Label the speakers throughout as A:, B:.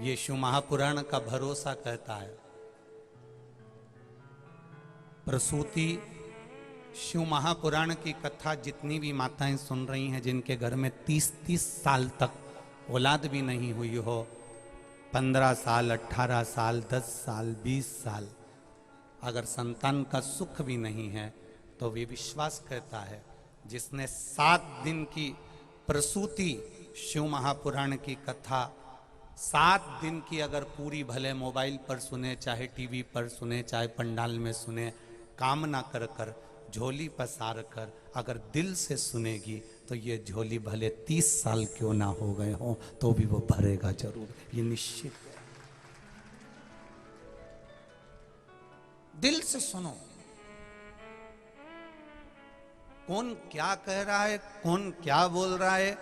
A: ये शिव महापुराण का भरोसा कहता है। प्रसूति शिव महापुराण की कथा जितनी भी माताएं सुन रही हैं, जिनके घर में 30-30 साल तक औलाद भी नहीं हुई हो, 15 साल, 18 साल, 10 साल, 20 साल, अगर संतान का सुख भी नहीं है, तो वे विश्वास करता है जिसने 7 दिन की प्रसूति शिव महापुराण की कथा 7 दिन की अगर पूरी, भले मोबाइल पर सुने, चाहे टीवी पर सुने, चाहे पंडाल में सुने, कामना कर कर, झोली पसार कर अगर दिल से सुनेगी, तो ये झोली भले 30 साल क्यों ना हो गए हो, तो भी वो भरेगा जरूर, ये निश्चित है। दिल से सुनो। कौन क्या कह रहा है, कौन क्या बोल रहा है,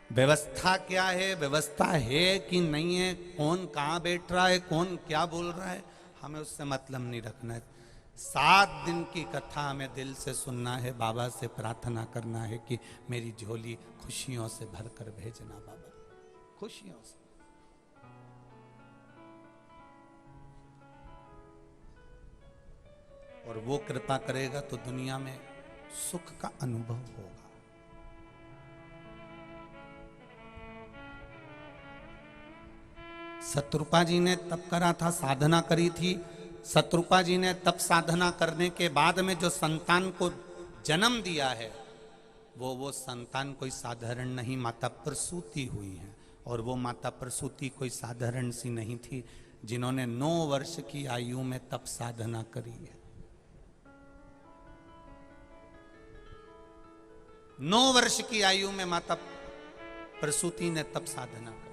A: व्यवस्था क्या है, व्यवस्था है कि नहीं है, कौन कहाँ बैठ रहा है, कौन क्या बोल रहा है, हमें उससे मतलब नहीं रखना है। 7 दिन की कथा हमें दिल से सुनना है, बाबा से प्रार्थना करना है कि मेरी झोली खुशियों से भरकर भेजना बाबा, खुशियों से। और वो कृपा करेगा तो दुनिया में सुख का अनुभव होगा। शत्रुपा जी ने तप करा था, साधना करी थी। शत्रुपा जी ने तप साधना करने के बाद में जो संतान को जन्म दिया है, वो संतान कोई साधारण नहीं, माता प्रसूति हुई है। और वो माता प्रसूति कोई साधारण सी नहीं थी, जिन्होंने 9 वर्ष की आयु में तप साधना करी है। 9 वर्ष की आयु में माता प्रसूति ने तप साधना करी।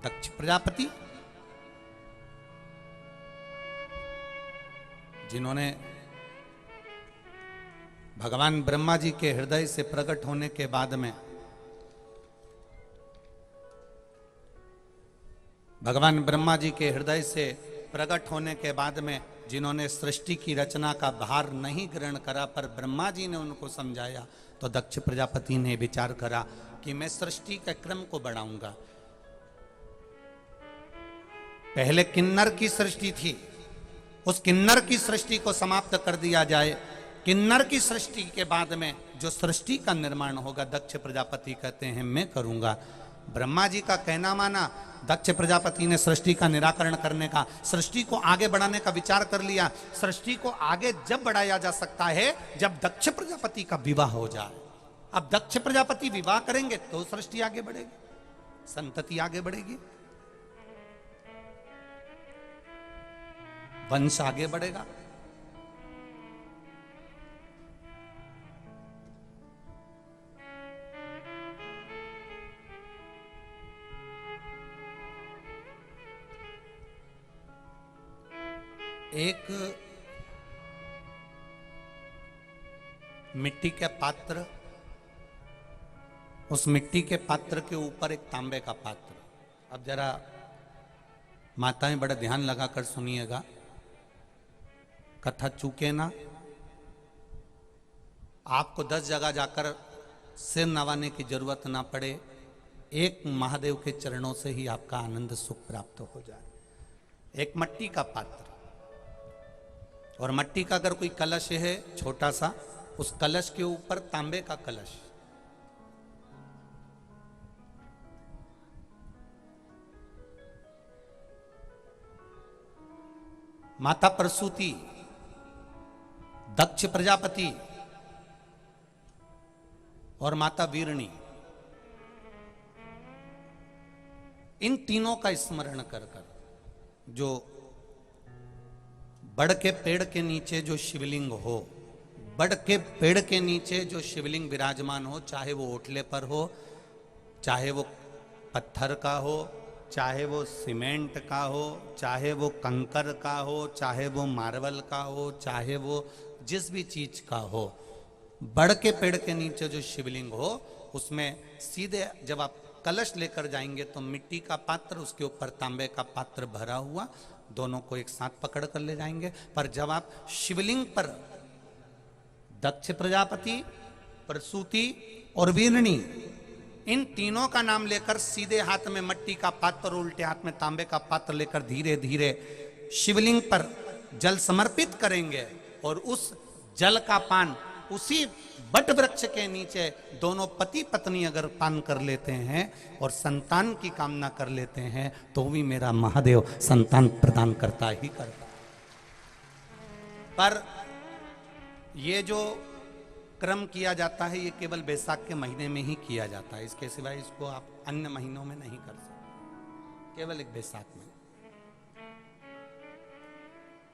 A: दक्ष प्रजापति, जिन्होंने भगवान ब्रह्मा जी के हृदय से प्रकट होने के बाद में, भगवान ब्रह्मा जी के हृदय से प्रकट होने के बाद में जिन्होंने सृष्टि की रचना का भार नहीं ग्रहण करा, पर ब्रह्मा जी ने उनको समझाया, तो दक्ष प्रजापति ने विचार करा कि मैं सृष्टि के क्रम को बढ़ाऊंगा। पहले किन्नर की सृष्टि थी, उस किन्नर की सृष्टि को समाप्त कर दिया जाए। किन्नर की सृष्टि के बाद में जो सृष्टि का निर्माण होगा, दक्ष प्रजापति कहते हैं मैं करूंगा। ब्रह्मा जी का कहना माना, दक्ष प्रजापति ने सृष्टि का निराकरण करने का, सृष्टि को आगे बढ़ाने का विचार कर लिया। सृष्टि को आगे जब बढ़ाया जा सकता है जब दक्ष प्रजापति का विवाह हो जाए। अब दक्ष प्रजापति विवाह करेंगे तो सृष्टि आगे बढ़ेगी, संतति आगे बढ़ेगी, वंश आगे बढ़ेगा। एक मिट्टी के पात्र, उस मिट्टी के पात्र के ऊपर एक तांबे का पात्र। अब जरा माताएं बड़ा ध्यान लगाकर सुनिएगा, कथा चूके ना। आपको 10 जगह जाकर सिर नवाने की जरूरत ना पड़े, एक महादेव के चरणों से ही आपका आनंद सुख प्राप्त हो जाए। एक मट्टी का पात्र, और मट्टी का अगर कोई कलश है छोटा सा, उस कलश के ऊपर तांबे का कलश। माता प्रसूति, दक्ष प्रजापति और माता वीरणी, इन तीनों का स्मरण कर कर, जो बड़ के पेड़ के नीचे जो शिवलिंग हो, बड़ के पेड़ के नीचे जो शिवलिंग विराजमान हो, चाहे वो ओटले पर हो, चाहे वो पत्थर का हो, चाहे वो सीमेंट का हो, चाहे वो कंकर का हो, चाहे वो मार्बल का हो, चाहे वो जिस भी चीज का हो, बड़ के पेड़ के नीचे जो शिवलिंग हो, उसमें सीधे जब आप कलश लेकर जाएंगे तो मिट्टी का पात्र, उसके ऊपर तांबे का पात्र भरा हुआ, दोनों को एक साथ पकड़ कर ले जाएंगे। पर जब आप शिवलिंग पर दक्ष प्रजापति, प्रसूति और वीरणी इन तीनों का नाम लेकर सीधे हाथ में मट्टी का पात्र और उल्टे हाथ में तांबे का पात्र लेकर धीरे धीरे शिवलिंग पर जल समर्पित करेंगे और उस जल का पान उसी बट वृक्ष के नीचे दोनों पति पत्नी अगर पान कर लेते हैं और संतान की कामना कर लेते हैं तो भी मेरा महादेव संतान प्रदान करता ही करता। पर ये जो क्रम किया जाता है ये केवल बैसाख के महीने में ही किया जाता है, इसके सिवाय इसको आप अन्य महीनों में नहीं कर सकते, केवल एक बैसाख में।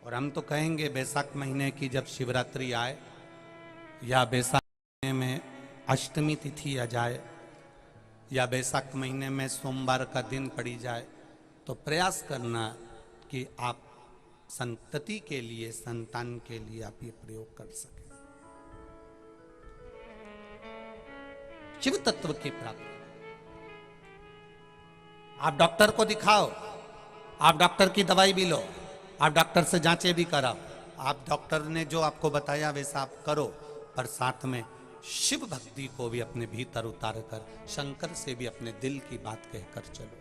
A: और हम तो कहेंगे बैसाख महीने की जब शिवरात्रि आए या बैसाख महीने में अष्टमी तिथि आ जाए या बैसाख महीने में सोमवार का दिन पड़ी जाए तो प्रयास करना कि आप संतति के लिए, संतान के लिए आप ये प्रयोग कर सकें। शिव तत्व की प्राप्ति। आप डॉक्टर को दिखाओ, आप डॉक्टर की दवाई भी लो, आप डॉक्टर से जांचें भी कराओ, आप डॉक्टर ने जो आपको बताया वैसा आप करो, पर साथ में शिव भक्ति को भी अपने भीतर उतार कर शंकर से भी अपने दिल की बात कहकर चलो,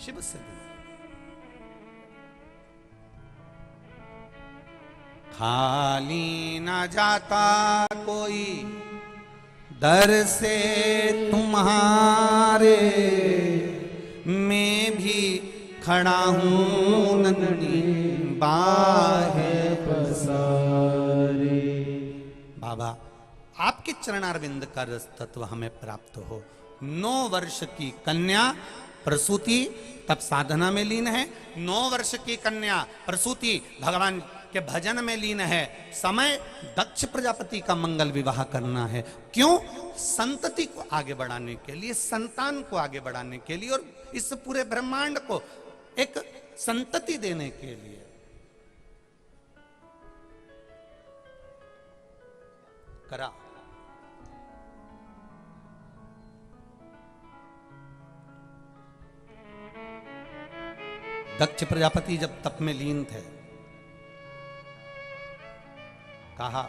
A: शिव से दूर। खाली ना जाता कोई दर से तुम्हारे, मैं भी खड़ा हूं नन्ही बाहें पसारे। बाबा आपके चरणारविंद का रस तत्व हमें प्राप्त हो। 9 वर्ष की कन्या प्रसूति तब साधना में लीन है, 9 वर्ष की कन्या प्रसूति भगवान के भजन में लीन है। समय दक्ष प्रजापति का मंगल विवाह करना है। क्यों? संतति को आगे बढ़ाने के लिए, संतान को आगे बढ़ाने के लिए और इस पूरे ब्रह्मांड को एक संतति देने के लिए। करा दक्ष प्रजापति जब तप में लीन थे, कहा,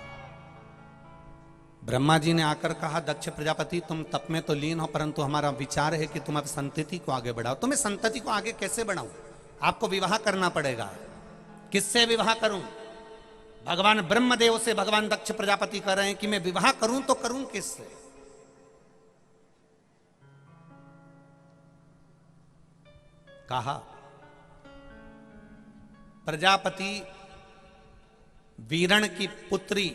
A: ब्रह्मा जी ने आकर कहा, दक्ष प्रजापति तुम तप में तो लीन हो परंतु हमारा विचार है कि तुम अब संतति को आगे बढ़ाओ। तुम्हें संतति को आगे कैसे बढ़ाऊं? आपको विवाह करना पड़ेगा। किससे विवाह करूं? भगवान ब्रह्मदेव से भगवान दक्ष प्रजापति कह रहे हैं कि मैं विवाह करूं तो करूं किससे? कहा, प्रजापति वीरण की पुत्री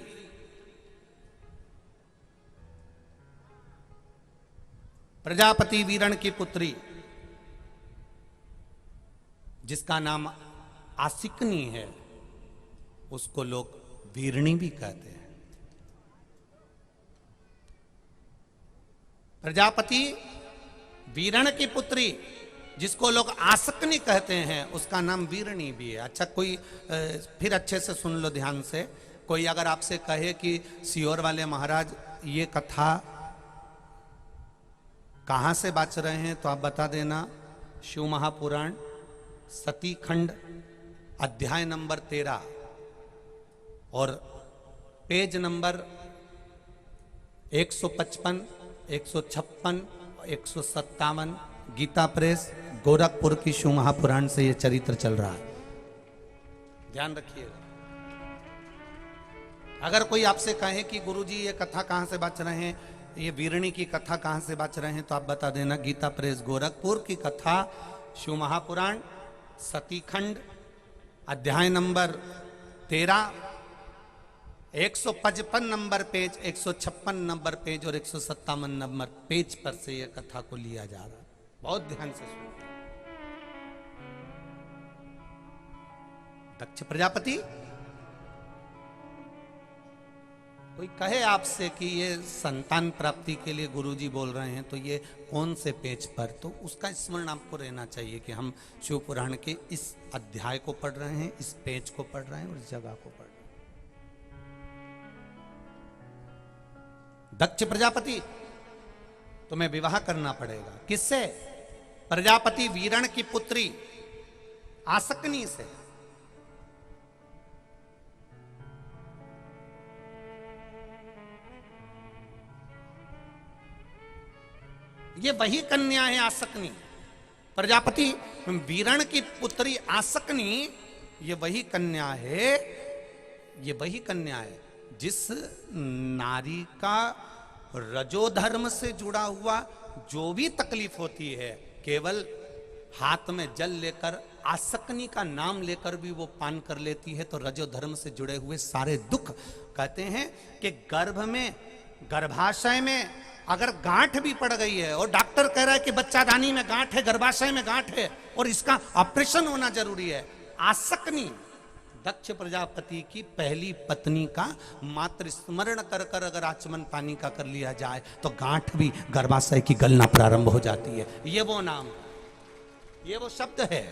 A: प्रजापति वीरण की पुत्री जिसका नाम आसिकनी है, उसको लोग वीरणी भी कहते हैं। प्रजापति वीरण की पुत्री जिसको लोग आसकनी कहते हैं, उसका नाम वीरणी भी है। अच्छा, कोई फिर अच्छे से सुन लो ध्यान से। कोई अगर आपसे कहे कि सियोर वाले महाराज ये कथा कहाँ से बाच रहे हैं, तो आप बता देना शिव महापुराण सती खंड अध्याय नंबर 13 और पेज नंबर 155, 156, 157, गीता प्रेस गोरखपुर की शिव महापुराण से यह चरित्र चल रहा है। ध्यान रखिएगा। अगर कोई आपसे कहे कि गुरुजी ये कथा कहां से बाच रहे हैं, ये वीरणी की कथा कहां से बाच रहे हैं, तो आप बता देना गीता प्रेस गोरखपुर की कथा शिव महापुराण सतीखंड अध्याय number 13, 155 number page, 156 number page और 157 नंबर पेज पर से यह कथा को लिया जा रहा है। बहुत ध्यान से सुनो। दक्ष प्रजापति, कोई कहे आपसे कि ये संतान प्राप्ति के लिए गुरुजी बोल रहे हैं, तो ये कौन से पेज पर, तो उसका स्मरण आपको रहना चाहिए कि हम शिव पुराण के इस अध्याय को पढ़ रहे हैं, इस पेज को पढ़ रहे हैं और इस जगह को पढ़ रहे हैं। दक्ष प्रजापति, तुम्हें विवाह करना पड़ेगा। किससे? प्रजापति वीरण की पुत्री आसकनी से। ये वही कन्या है आसकनी। प्रजापति वीरण की पुत्री आसकनी ये वही कन्या है, ये वही कन्या है जिस नारी का रजोधर्म से जुड़ा हुआ जो भी तकलीफ होती है, केवल हाथ में जल लेकर आसकनी का नाम लेकर भी वो पान कर लेती है तो रजोधर्म से जुड़े हुए सारे दुख, कहते हैं कि गर्भ में, गर्भाशय में अगर गांठ भी पड़ गई है और डॉक्टर कह रहा है कि बच्चादानी में गांठ है, गर्भाशय में गांठ है और इसका ऑपरेशन होना जरूरी है, आसकनी दक्ष प्रजापति की पहली पत्नी का मात्र स्मरण कर कर अगर आचमन पानी का कर लिया जाए तो गांठ भी गर्भाशय की गलना प्रारंभ हो जाती है। ये वो नाम, ये वो शब्द है।